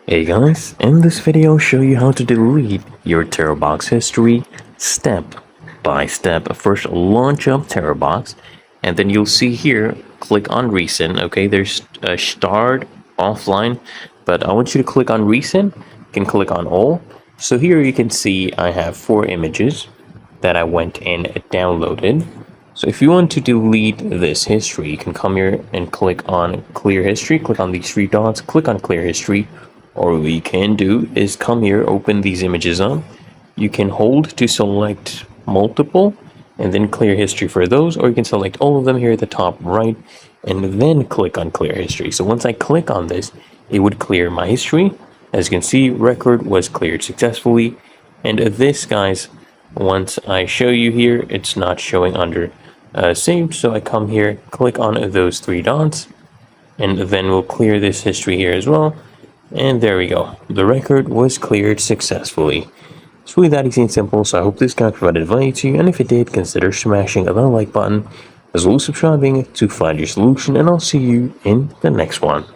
Hey guys, in this video I'll show you how to delete your Terabox history step by step. First, launch up Terabox, and then you'll see here, click on recent. Okay, there's a start offline, but I want you to click on recent. You can click on all. So here you can see I have 4 images that I went and downloaded. So if you want to delete this history, you can come here and click on clear history, click on these 3 dots, click on clear history. Or what you can do is come here, open these images up. You can hold to select multiple and then clear history for those, or you can select all of them here at the top right and then click on clear history. So once I click on this, it would clear my history. As you can see, record was cleared successfully. And this, guys, once I show you here, it's not showing under saved. So I come here, click on those 3 dots, and then we'll clear this history here as well. And there we go. The record was cleared successfully. It's really that easy and simple, so I hope this guide provided value to you, and if it did, consider smashing the like button, as well as subscribing to find your solution, and I'll see you in the next one.